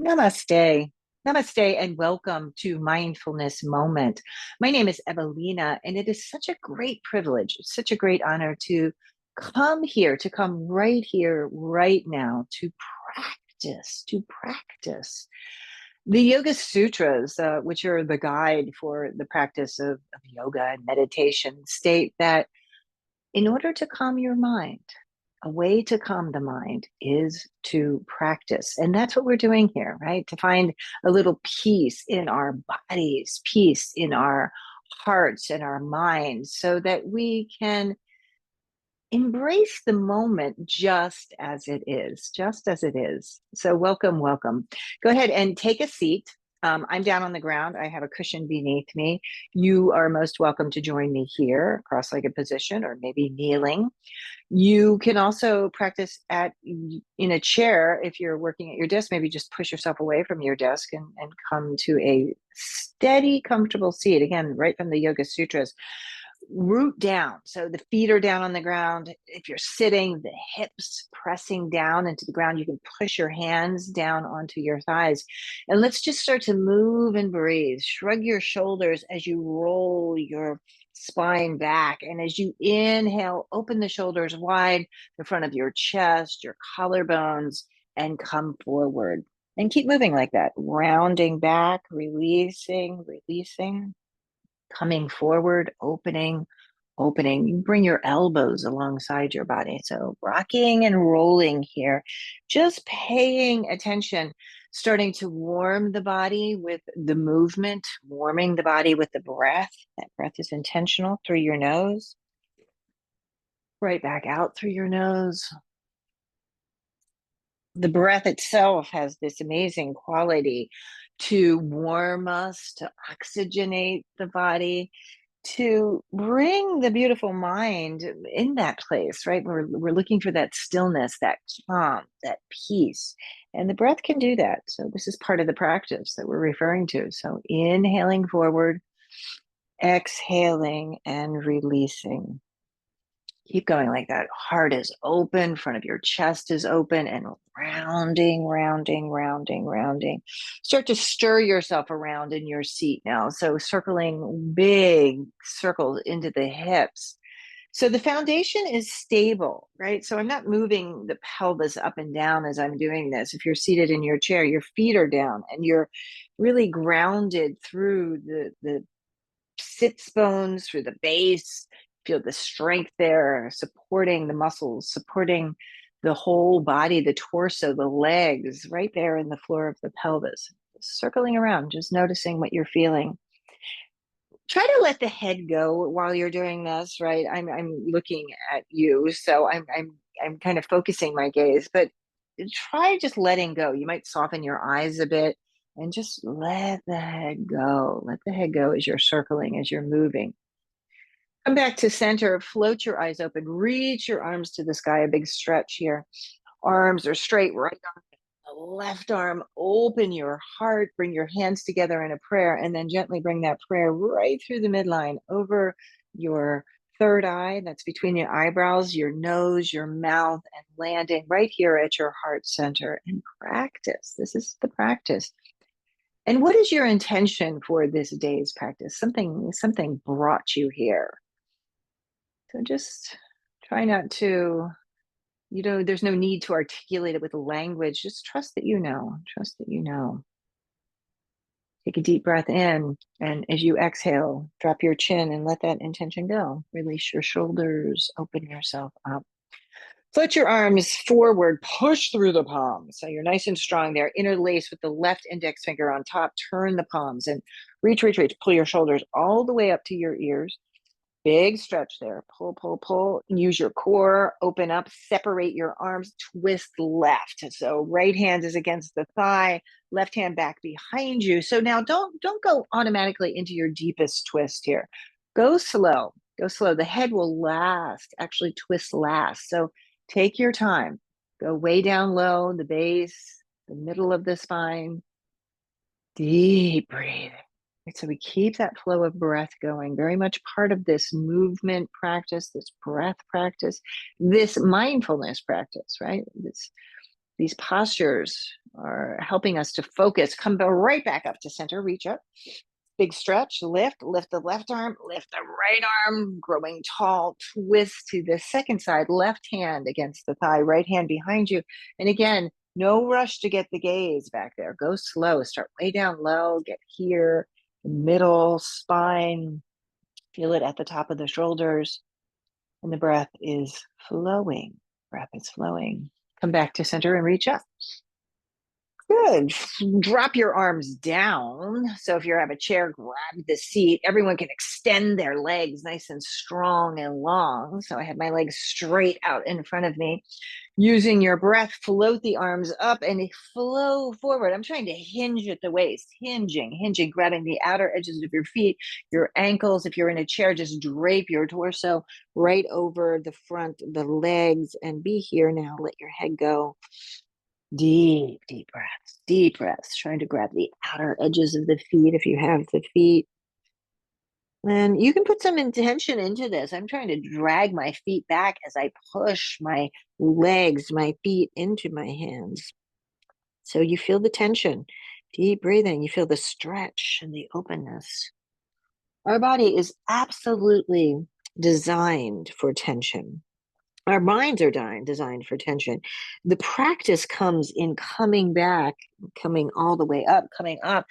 Namaste. Namaste and welcome to Mindfulness Moment. My name is Evalena, and it is such a great privilege, such a great honor to come here, to come right here, right now, to practice. The Yoga Sutras, which are the guide for the practice of yoga and meditation, state that in order to calm your mind, a way to calm the mind is to practice. And that's what we're doing here, right? To find a little peace in our bodies, peace in our hearts and our minds, so that we can embrace the moment just as it is, just as it is. So, welcome, welcome. Go ahead and take a seat. I'm down on the ground. I have a cushion beneath me. You are most welcome to join me here, cross legged position, or maybe kneeling. You can also practice in a chair if you're working at your desk. Maybe just push yourself away from your desk and come to a steady, comfortable seat. Again, right from the Yoga Sutras. Root down. So the feet are down on the ground. If you're sitting, the hips pressing down into the ground. You can push your hands down onto your thighs. And let's just start to move and breathe. Shrug your shoulders as you roll your spine back. And as you inhale, open the shoulders wide, the front of your chest, your collarbones, and come forward. And keep moving like that, rounding back, releasing, coming forward, opening. You bring your elbows alongside your body. So rocking and rolling here, just paying attention, starting to warm the body with the movement, warming the body with the breath. That breath is intentional through your nose, right back out through your nose. The breath itself has this amazing quality to warm us, to oxygenate the body, to bring the beautiful mind in that place, right? We're looking for that stillness, that calm, that peace. And the breath can do that. So this is part of the practice that we're referring to. So inhaling forward, exhaling and releasing. Keep going like that. Heart is open, front of your chest is open, and rounding. Start to stir yourself around in your seat now. So circling big circles into the hips. So the foundation is stable, right? So I'm not moving the pelvis up and down as I'm doing this. If you're seated in your chair, your feet are down and you're really grounded through the sits bones, through the base. Feel the strength there, supporting the muscles, supporting the whole body, the torso, the legs, right there in the floor of the pelvis. Circling around, just noticing what you're feeling. Try to let the head go while you're doing this, right? I'm looking at you, so I'm kind of focusing my gaze, but try just letting go. You might soften your eyes a bit and just let the head go. Let the head go as you're circling, as you're moving. Come back to center, float your eyes open, reach your arms to the sky, a big stretch here. Arms are straight, right arm, the left arm, open your heart, bring your hands together in a prayer, and then gently bring that prayer right through the midline over your third eye. That's between your eyebrows, your nose, your mouth, and landing right here at your heart center. And practice. This is the practice. And what is your intention for this day's practice? Something brought you here. So just try not to, there's no need to articulate it with language. Just trust that you know. Trust that you know. Take a deep breath in, and as you exhale, drop your chin and let that intention go. Release your shoulders, open yourself up. Float your arms forward, push through the palms. So you're nice and strong there. Interlace with the left index finger on top. Turn the palms and reach. Pull your shoulders all the way up to your ears. Big stretch there. Pull. Use your core. Open up. Separate your arms. Twist left. So right hand is against the thigh. Left hand back behind you. So now don't go automatically into your deepest twist here. Go slow. The head will actually twist last. So take your time. Go way down low, the base, the middle of the spine. Deep breathing. So we keep that flow of breath going, very much part of this movement practice, this breath practice, this mindfulness practice, right? These postures are helping us to focus. Come right back up to center, reach up. Big stretch, lift the left arm, lift the right arm, growing tall, twist to the second side, left hand against the thigh, right hand behind you. And again, no rush to get the gaze back there. Go slow, start way down low, get here, middle, spine, feel it at the top of the shoulders. And the breath is flowing. Breath is flowing. Come back to center and reach up. Good. Drop your arms down. So if you have a chair, grab the seat. Everyone can extend their legs nice and strong and long. So I have my legs straight out in front of me. Using your breath, float the arms up and flow forward. I'm trying to hinge at the waist, hinging, grabbing the outer edges of your feet, your ankles. If you're in a chair, just drape your torso right over the front, the legs, and be here now. Let your head go. Deep breaths, trying to grab the outer edges of the feet if you have the feet. And you can put some intention into this. I'm trying to drag my feet back as I push my legs, my feet into my hands. So you feel the tension, deep breathing, you feel the stretch and the openness. Our body is absolutely designed for tension. Our minds are designed for tension. The practice comes in coming back, coming all the way up, coming up,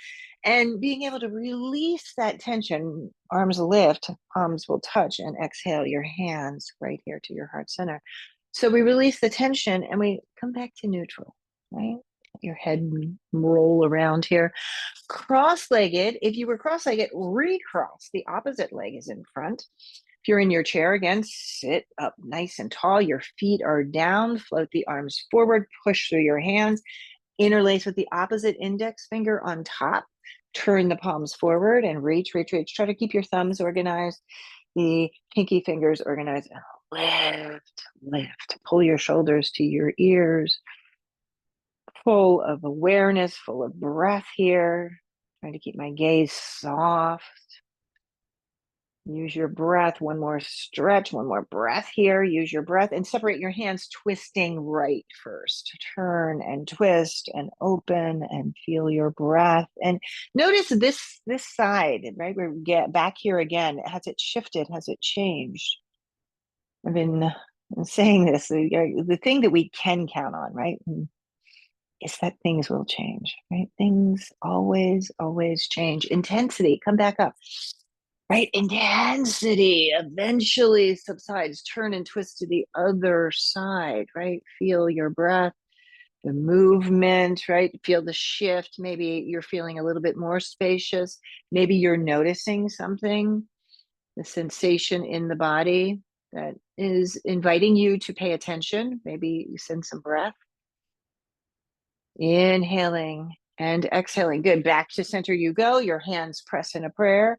and being able to release that tension. Arms lift, palms will touch, and exhale your hands right here to your heart center. So we release the tension and we come back to neutral, right? Your head roll around here. Cross-legged, if you were cross-legged, recross. The opposite leg is in front. If you're in your chair again, sit up nice and tall. Your feet are down. Float the arms forward. Push through your hands. Interlace with the opposite index finger on top. Turn the palms forward and reach. Try to keep your thumbs organized, the pinky fingers organized. Lift. Pull your shoulders to your ears. Full of awareness, full of breath here. Trying to keep my gaze soft. Use your breath. One more stretch, one more breath here. Use your breath and separate your hands, twisting right first. Turn and twist and open and feel your breath. And notice this side, right? We get back here again. Has it shifted? Has it changed? I've been saying this, the thing that we can count on, right? Is that things will change, right? Things always change. Intensity, come back up. Right? Intensity eventually subsides. Turn and twist to the other side, right? Feel your breath, the movement, right? Feel the shift. Maybe you're feeling a little bit more spacious. Maybe you're noticing something, the sensation in the body that is inviting you to pay attention. Maybe you send some breath. Inhaling and exhaling. Good. Back to center you go. Your hands press in a prayer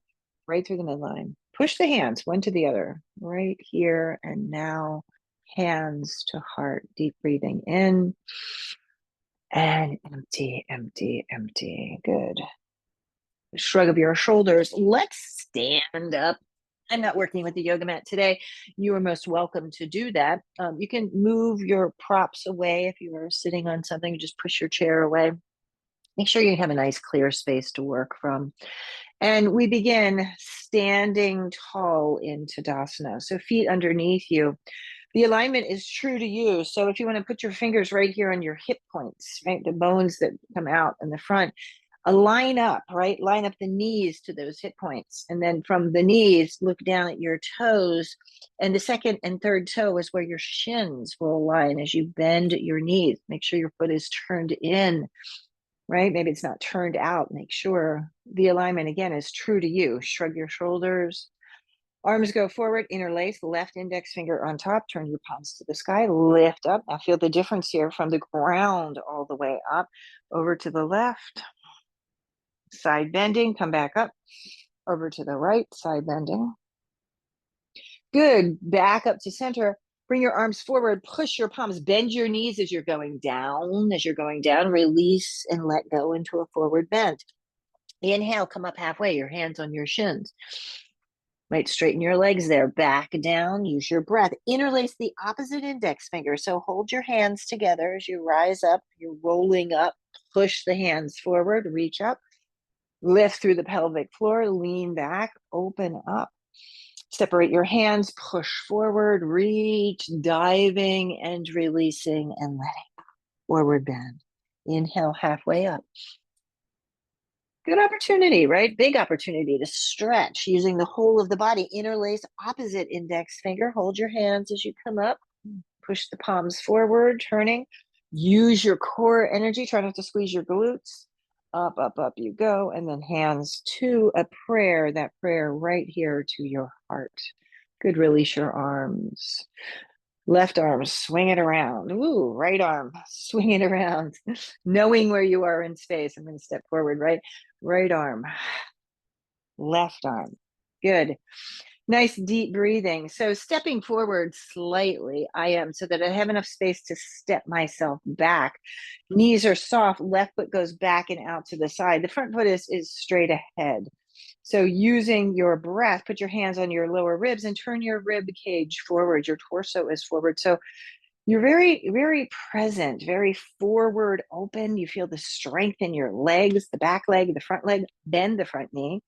right through the midline. Push the hands one to the other, right here and now. Hands to heart. Deep breathing in and empty. Good. Shrug of your shoulders. Let's stand up. I'm not working with the yoga mat today. You are most welcome to do that. You can move your props away if you are sitting on something. Just push your chair away. Make sure you have a nice clear space to work from. And we begin standing tall in Tadasana. So feet underneath you. The alignment is true to you. So if you want to put your fingers right here on your hip points, right, the bones that come out in the front, line up, right? Line up the knees to those hip points. And then from the knees, look down at your toes. And the second and third toe is where your shins will align as you bend your knees. Make sure your foot is turned in, right? Maybe it's not turned out. Make sure the alignment, again, is true to you. Shrug your shoulders. Arms go forward, interlace, left index finger on top. Turn your palms to the sky, lift up. Now feel the difference here from the ground all the way up, over to the left. Side bending, come back up, over to the right, side bending. Good, back up to center. Bring your arms forward, push your palms, bend your knees as you're going down. As you're going down, release and let go into a forward bend. Inhale, come up halfway, your hands on your shins. Right, straighten your legs there, back down, use your breath. Interlace the opposite index finger. So hold your hands together as you rise up, you're rolling up, push the hands forward, reach up, lift through the pelvic floor, lean back, open up. Separate your hands, push forward, reach, diving and releasing and letting forward bend. Inhale, halfway up. Good opportunity, right? Big opportunity to stretch using the whole of the body. Interlace opposite index finger. Hold your hands as you come up. Push the palms forward, turning. Use your core energy. Try not to squeeze your glutes. Up, up, up you go. And then hands to a prayer. That prayer right here to your heart. Good. Release your arms. Left arm, swing it around. Ooh, right arm, swing it around. Knowing where you are in space. I'm going to step forward, right? Right arm, left arm. Good. Nice deep breathing. So stepping forward slightly, I am, so that I have enough space to step myself back. Knees are soft, left foot goes back and out to the side. The front foot is straight ahead. So using your breath, put your hands on your lower ribs and turn your rib cage forward. Your torso is forward. So you're very, very present, very forward open. You feel the strength in your legs, the back leg, the front leg, bend the front knee.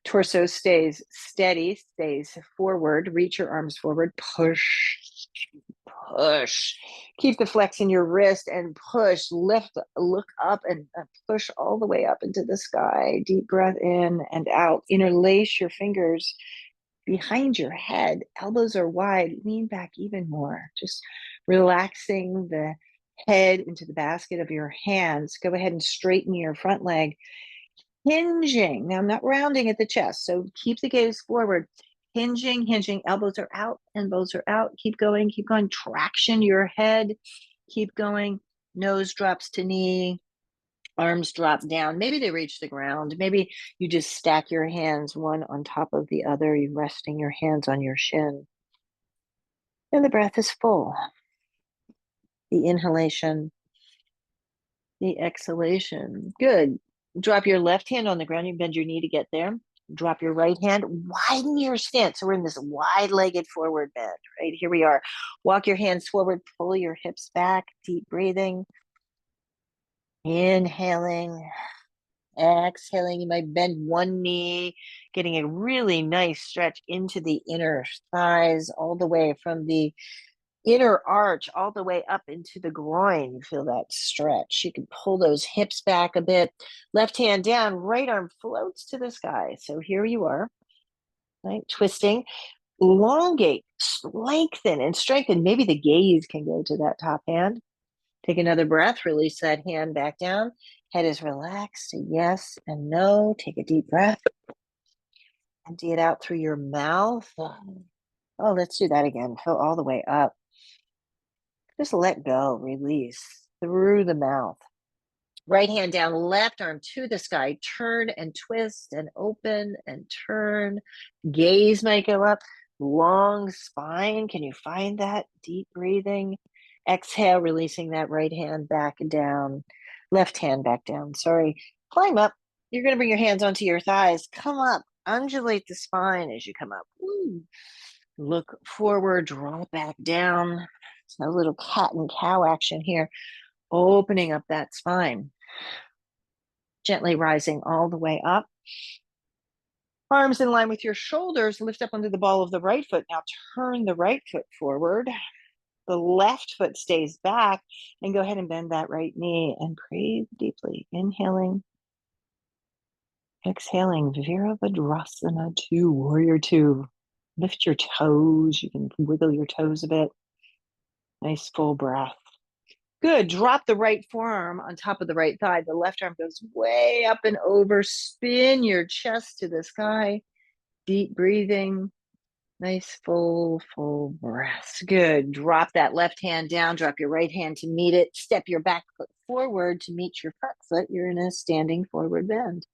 Torso stays steady, stays forward. Reach your arms forward. Push, push. Keep the flex in your wrist and push. Lift, look up and push all the way up into the sky. Deep breath in and out. Interlace your fingers behind your head. Elbows are wide. Lean back even more. Just relaxing the head into the basket of your hands. Go ahead and straighten your front leg. Hinging. Now I'm not rounding at the chest, so keep the gaze forward. Hinging, hinging. Elbows are out, elbows are out. Keep going, keep going. Traction your head. Keep going. Nose drops to knee. Arms drop down. Maybe they reach the ground. Maybe you just stack your hands one on top of the other. You're resting your hands on your shin. And the breath is full. The inhalation, the exhalation. Good. Drop your left hand on the ground. You bend your knee to get there. Drop your right hand. Widen your stance. So we're in this wide-legged forward bend, right? Here we are. Walk your hands forward. Pull your hips back. Deep breathing. Inhaling. Exhaling. You might bend one knee, getting a really nice stretch into the inner thighs, all the way from the inner arch all the way up into the groin. You feel that stretch. You can pull those hips back a bit. Left hand down, right arm floats to the sky. So here you are, right? Twisting, elongate, lengthen, and strengthen. Maybe the gaze can go to that top hand. Take another breath. Release that hand back down. Head is relaxed. Yes and no. Take a deep breath. Empty it out through your mouth. Oh, let's do that again. Fill all the way up. Just let go, release through the mouth. Right hand down, left arm to the sky. Turn and twist and open and turn. Gaze might go up. Long spine. Can you find that? Deep breathing. Exhale, releasing that right hand back down. Left hand back down. Sorry. Climb up. You're going to bring your hands onto your thighs. Come up. Undulate the spine as you come up. Woo. Look forward, draw back down. It's a little cat and cow action here. Opening up that spine. Gently rising all the way up. Arms in line with your shoulders. Lift up under the ball of the right foot. Now turn the right foot forward. The left foot stays back. And go ahead and bend that right knee and breathe deeply. Inhaling. Exhaling. Virabhadrasana 2, Warrior 2. Lift your toes. You can wiggle your toes a bit. Nice full breath. Good. Drop the right forearm on top of the right thigh. The left arm goes way up and over. Spin your chest to the sky. Deep breathing. Nice full breath. Good. Drop that left hand down. Drop your right hand to meet it. Step your back foot forward to meet your front foot. You're in a standing forward bend.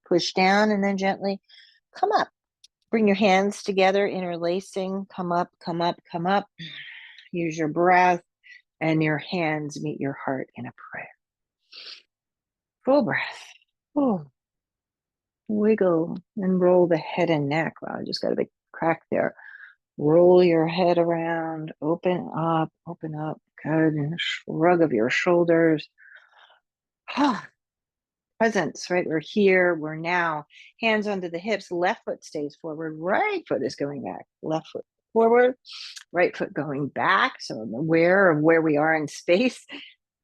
Push down and then gently come up. Bring your hands together, interlacing. Come up, come up, come up. Use your breath. And your hands meet your heart in a prayer. Full breath. Oh. Wiggle and roll the head and neck. Wow, I just got a big crack there. Roll your head around. Open up, open up. Good. And shrug of your shoulders. Presence, right? We're here, we're now. Hands under the hips, left foot stays forward, right foot is going back. Left foot forward, right foot going back. So I'm aware of where we are in space.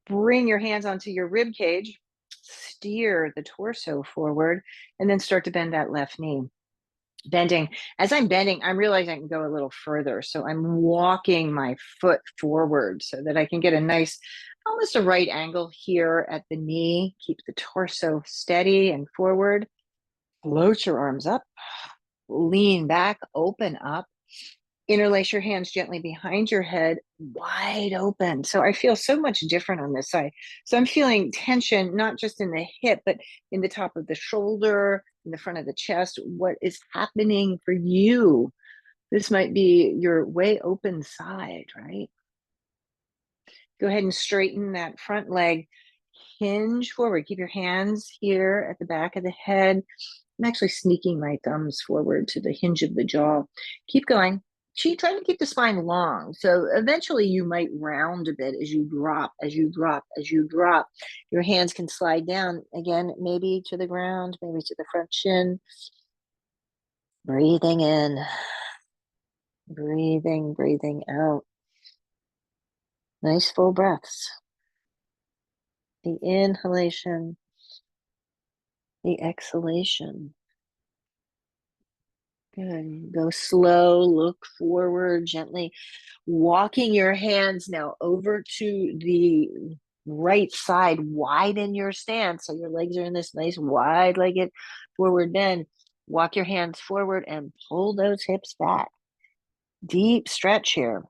Bring your hands onto your rib cage, steer the torso forward, and then start to bend that left knee. Bending. As I'm bending, I'm realizing I can go a little further. So I'm walking my foot forward so that I can get a nice, almost a right angle here at the knee. Keep the torso steady and forward. Float your arms up, lean back, open up. Interlace your hands gently behind your head, wide open. So I feel so much different on this side. So I'm feeling tension, not just in the hip, but in the top of the shoulder, in the front of the chest. What is happening for you? This might be your way open side, right? Go ahead and straighten that front leg. Hinge forward. Keep your hands here at the back of the head. I'm actually sneaking my thumbs forward to the hinge of the jaw. Keep going. Try to keep the spine long. So eventually you might round a bit as you drop, as you drop, as you drop. Your hands can slide down again, maybe to the ground, maybe to the front shin. Breathing in, breathing out. Nice full breaths. The inhalation, the exhalation. Good. Go slow, look forward gently, walking your hands now over to the right side. Widen your stance so your legs are in this nice wide-legged forward bend. Walk your hands forward and pull those hips back. Deep stretch here.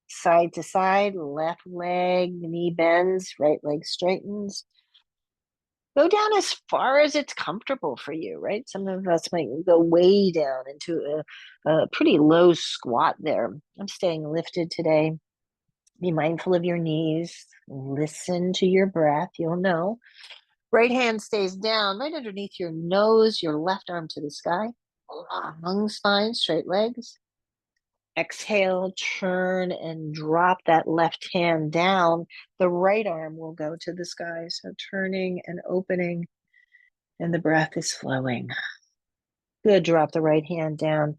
Side to side, left leg, knee bends, right leg straightens. Go down as far as it's comfortable for you, right? Some of us might go way down into a pretty low squat there. I'm staying lifted today. Be mindful of your knees. Listen to your breath. You'll know. Right hand stays down right underneath your nose, your left arm to the sky. Long spine, straight legs. Exhale, turn and drop that left hand down. The right arm will go to the sky. So turning and opening, and the breath is flowing. Good. Drop the right hand down.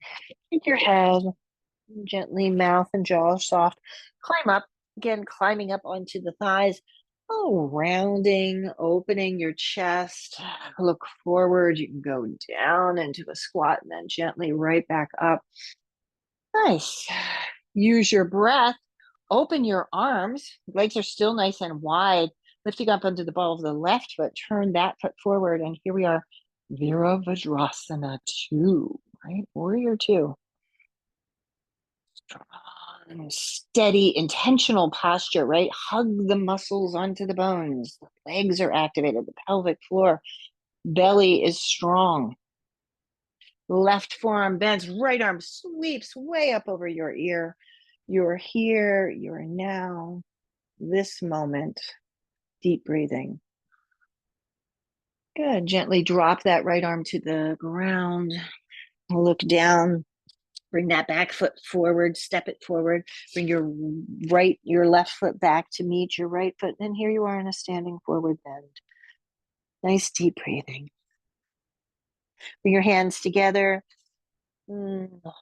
Take your head gently, mouth and jaw soft. Climb up. Again, climbing up onto the thighs. Oh, rounding, opening your chest. Look forward. You can go down into a squat and then gently right back up. Nice. Use your breath. Open your arms. Legs are still nice and wide. Lifting up onto the ball of the left foot. Turn that foot forward. And here we are. Virabhadrasana 2, right? Warrior 2. Strong, steady, intentional posture, right? Hug the muscles onto the bones. The legs are activated. The pelvic floor. Belly is strong. Left forearm bends. Right arm sweeps way up over your ear. You're here. You're now. This moment. Deep breathing. Good. Gently drop that right arm to the ground. Look down. Bring that back foot forward, step it forward. Bring your left foot back to meet your right foot. And here you are in a standing forward bend. Nice deep breathing. Bring your hands together.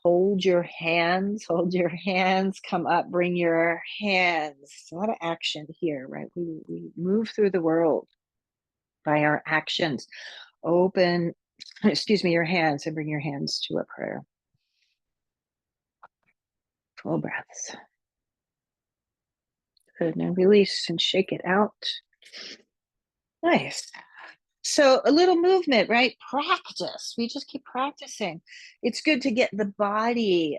Hold your hands, come up, bring your hands. A lot of action here, right? We move through the world by our actions. Open, your hands and bring your hands to a prayer. Full breaths. Good. Now release and shake it out. Nice. So a little movement, right? Practice. We just keep practicing. It's good to get the body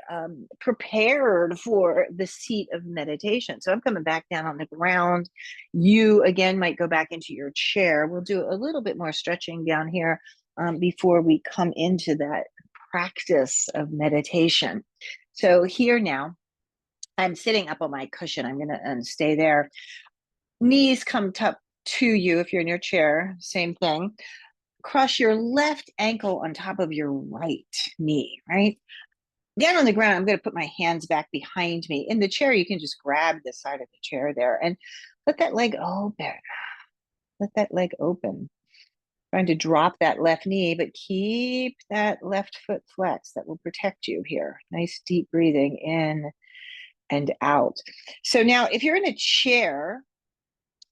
prepared for the seat of meditation. So I'm coming back down on the ground. You, again, might go back into your chair. We'll do a little bit more stretching down here before we come into that practice of meditation. So here now, I'm sitting up on my cushion. I'm going to stay there. Knees come up to you if you're in your chair. Same thing. Cross your left ankle on top of your right knee, right? Down on the ground, I'm going to put my hands back behind me. In the chair, you can just grab the side of the chair there and let that leg open. Let that leg open. Trying to drop that left knee, but keep that left foot flexed. That will protect you here. Nice deep breathing in and out. So now if you're in a chair,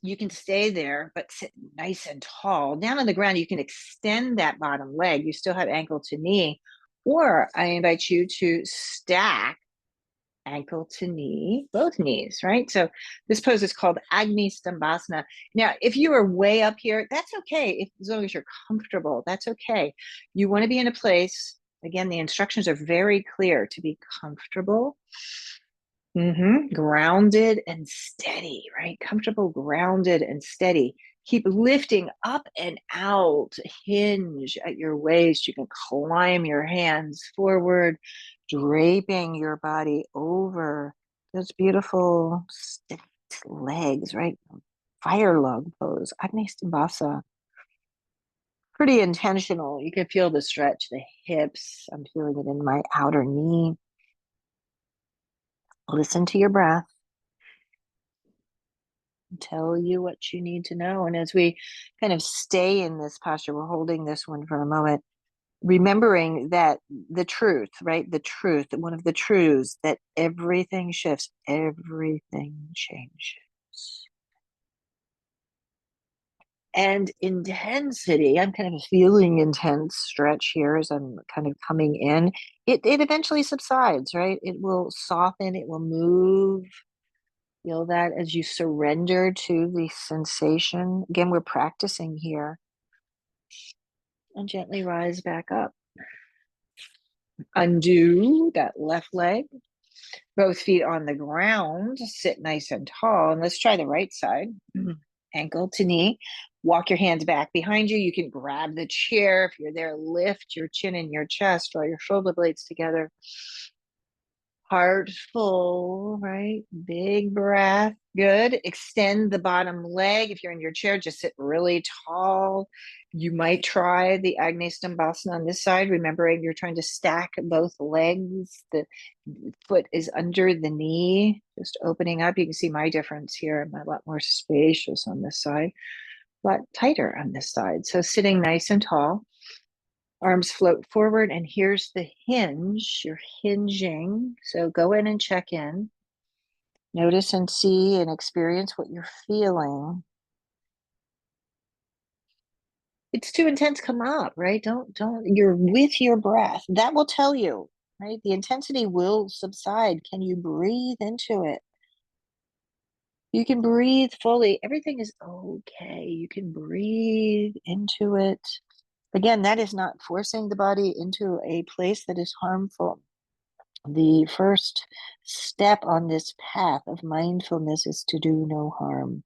you can stay there, but sit nice and tall. Down on the ground, you can extend that bottom leg. You still have ankle to knee. Or I invite you to stack ankle to knee, both knees, right? So this pose is called Agni Stambhasana. Now, if you are way up here, that's okay. As long as you're comfortable, that's okay. You want to be in a place, again, the instructions are very clear, to be comfortable, grounded and steady, right? Comfortable, grounded and steady. Keep lifting up and out. Hinge at your waist. You can climb your hands forward, draping your body over those beautiful stacked legs, right? Fire log pose, Agni Stambhasana. Pretty intentional. You can feel the stretch, the hips. I'm feeling it in my outer knee. Listen to your breath. Tell you what you need to know. And as we kind of stay in this posture, we're holding this one for a moment, remembering that the truth, right? The truth, one of the truths that everything shifts, everything changes. And intensity, I'm kind of feeling intense stretch here as I'm kind of coming in. It eventually subsides, right? It will soften, it will move. Feel that as you surrender to the sensation. Again, we're practicing here. And gently rise back up. Undo that left leg. Both feet on the ground. Sit nice and tall. And let's try the right side. Ankle to knee. Walk your hands back behind you. You can grab the chair. If you're there, lift your chin and your chest. Draw your shoulder blades together. Heart full, right? Big breath. Good. Extend the bottom leg. If you're in your chair, just sit really tall. You might try the Agni Stambhasana on this side, remembering you're trying to stack both legs. The foot is under the knee, just opening up. You can see my difference here. I'm a lot more spacious on this side, a lot tighter on this side. So sitting nice and tall. Arms float forward, and here's the hinge. You're hinging. So go in and check in. Notice and see and experience what you're feeling. It's too intense, come up, right? Don't, you're with your breath. That will tell you, right? The intensity will subside. Can you breathe into it? You can breathe fully. Everything is okay. You can breathe into it. Again, that is not forcing the body into a place that is harmful. The first step on this path of mindfulness is to do no harm.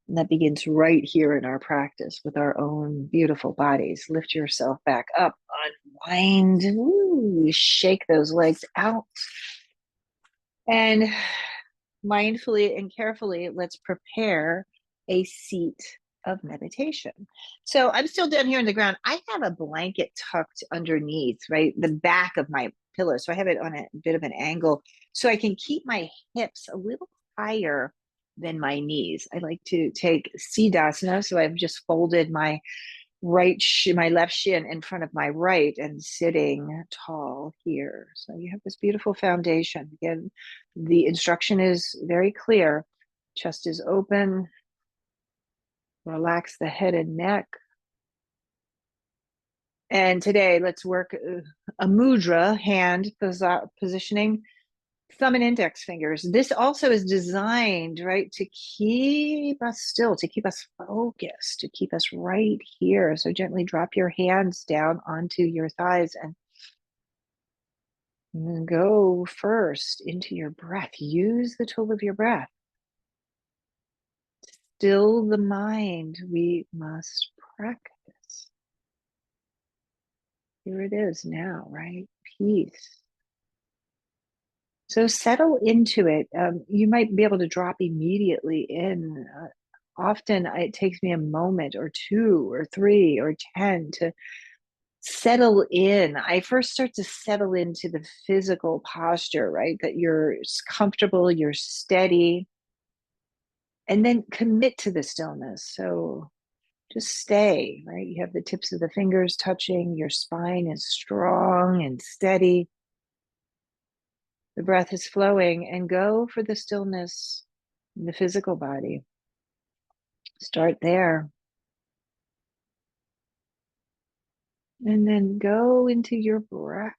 And that begins right here in our practice with our own beautiful bodies. Lift yourself back up, unwind, shake those legs out. And mindfully and carefully, let's prepare a seat of meditation. So I'm still down here on the ground. I have a blanket tucked underneath, right? The back of my pillow. So I have it on a bit of an angle so I can keep my hips a little higher than my knees. I like to take Siddhasana. So I've just folded my my left shin in front of my right and sitting tall here. So you have this beautiful foundation. Again, the instruction is very clear. Chest is open. Relax the head and neck. And today, let's work a mudra, hand positioning, thumb and index fingers. This also is designed, right, to keep us still, to keep us focused, to keep us right here. So gently drop your hands down onto your thighs and go first into your breath. Use the tool of your breath. Still the mind. We must practice. Here it is now, right? Peace. So settle into it. You might be able to drop immediately in. Often it takes me a moment or two or three or 10 to settle in. I first start to settle into the physical posture, right? That you're comfortable, you're steady. And then commit to the stillness. So just stay, right? You have the tips of the fingers touching, your spine is strong and steady. The breath is flowing, and go for the stillness in the physical body. Start there. And then go into your breath,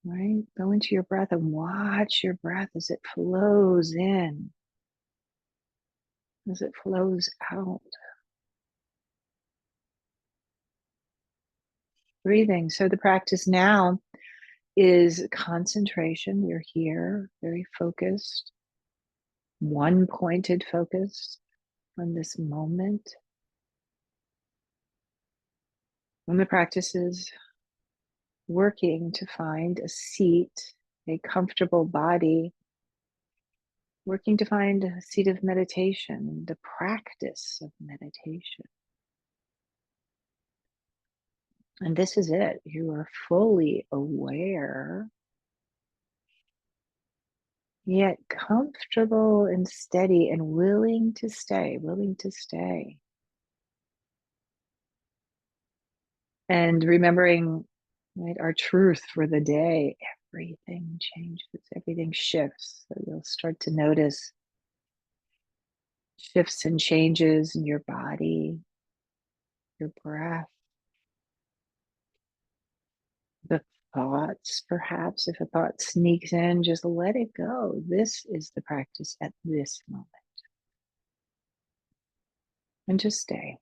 right? Go into your breath and watch your breath as it flows in, as it flows out. Breathing. So the practice now is concentration. You're here, very focused, one pointed focus on this moment. And the practice is working to find a seat, a comfortable body, working to find a seat of meditation, the practice of meditation. And this is it. You are fully aware, yet comfortable and steady and willing to stay, willing to stay. And remembering, right, our truth for the day, everything changes, everything shifts. So you'll start to notice shifts and changes in your body, your breath, the thoughts, perhaps. If a thought sneaks in, just let it go. This is the practice at this moment. And just stay.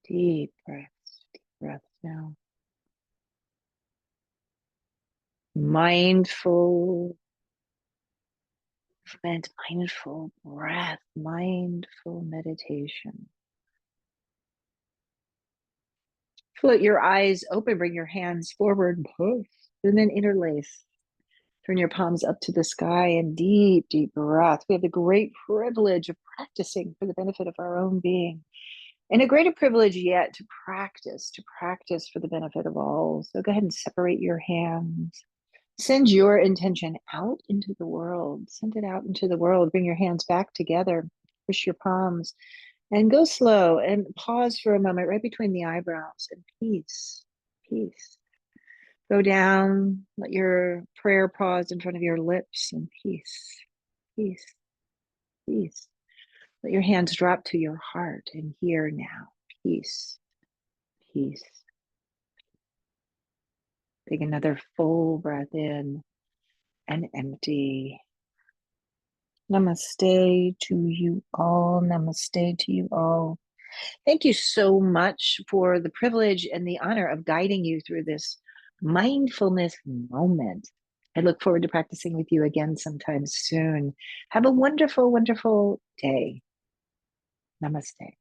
Deep breaths now. Mindful movement, mindful breath, mindful meditation. Float your eyes open, bring your hands forward, and then interlace. Turn your palms up to the sky and deep breath. We have the great privilege of practicing for the benefit of our own being. And a greater privilege yet to practice for the benefit of all. So go ahead and separate your hands. Send your intention out into the world. Send it out into the world. Bring your hands back together. Push your palms and go slow and pause for a moment right between the eyebrows and peace, peace. Go down, let your prayer pause in front of your lips and peace, peace, peace. Let your hands drop to your heart and here now, peace, peace. Take another full breath in and empty. Namaste to you all. Namaste to you all. Thank you so much for the privilege and the honor of guiding you through this mindfulness moment. I look forward to practicing with you again sometime soon. Have a wonderful, wonderful day. Namaste.